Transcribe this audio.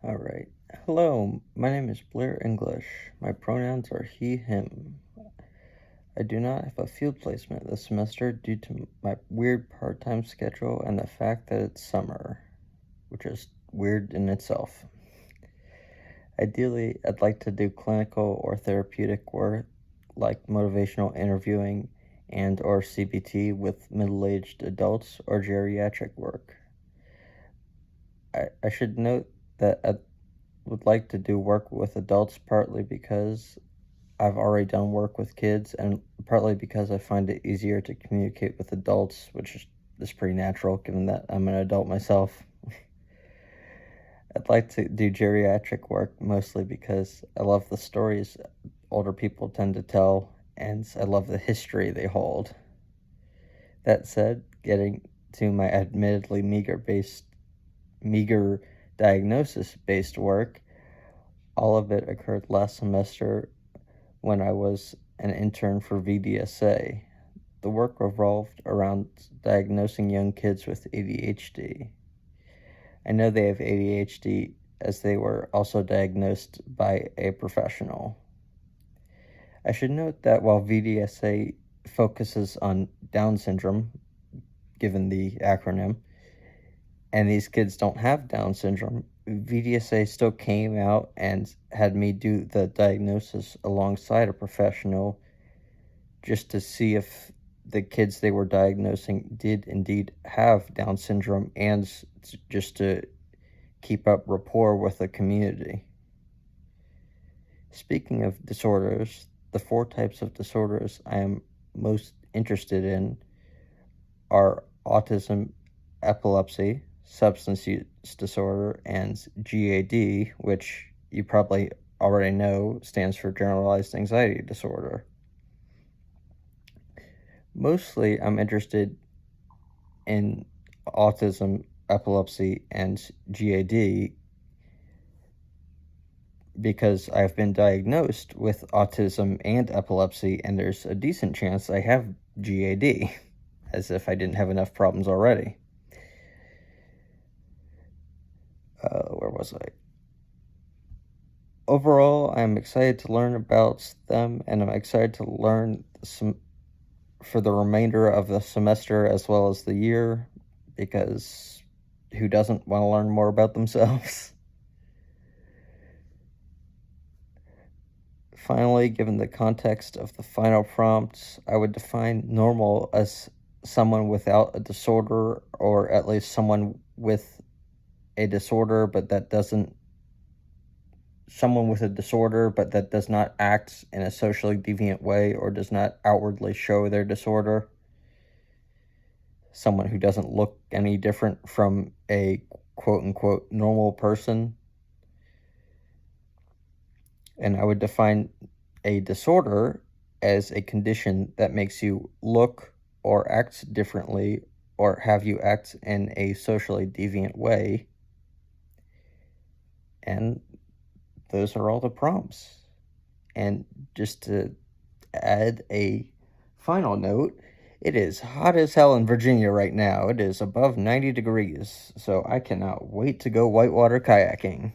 Alright. Hello, my name is Blair English. My pronouns are he, him. I do not have a field placement this semester due to my weird part-time schedule and the fact that it's summer, which is weird in itself. Ideally, I'd like to do clinical or therapeutic work like motivational interviewing and or CBT with middle-aged adults or geriatric work. I should note that I would like to do work with adults partly because I've already done work with kids, and partly because I find it easier to communicate with adults, which is pretty natural given that I'm an adult myself. I'd like to do geriatric work mostly because I love the stories older people tend to tell, and I love the history they hold. That said, getting to my admittedly meager diagnosis-based work, all of it occurred last semester when I was an intern for VDSA. The work revolved around diagnosing young kids with ADHD. I know they have ADHD as they were also diagnosed by a professional. I should note that while VDSA focuses on Down syndrome, given the acronym, and these kids don't have Down syndrome, VDSA still came out and had me do the diagnosis alongside a professional just to see if the kids they were diagnosing did indeed have Down syndrome and just to keep up rapport with the community. Speaking of disorders, the 4 types of disorders I am most interested in are autism, epilepsy, substance use disorder, and GAD, which you probably already know stands for generalized anxiety disorder. Mostly, I'm interested in autism, epilepsy, and GAD because I've been diagnosed with autism and epilepsy, and there's a decent chance I have GAD, as if I didn't have enough problems already. Where was I? Overall, I'm excited to learn about them, and I'm excited to learn for the remainder of the semester as well as the year, because who doesn't want to learn more about themselves? Finally, given the context of the final prompts, I would define normal as someone without a disorder, or at least someone with a disorder, but that doesn't someone with a disorder but that does not act in a socially deviant way or does not outwardly show their disorder. Someone who doesn't look any different from a quote-unquote normal person. And I would define a disorder as a condition that makes you look or act differently or have you act in a socially deviant way. And those are all the prompts. And just to add a final note, it is hot as hell in Virginia right now. It is above 90 degrees, so I cannot wait to go whitewater kayaking.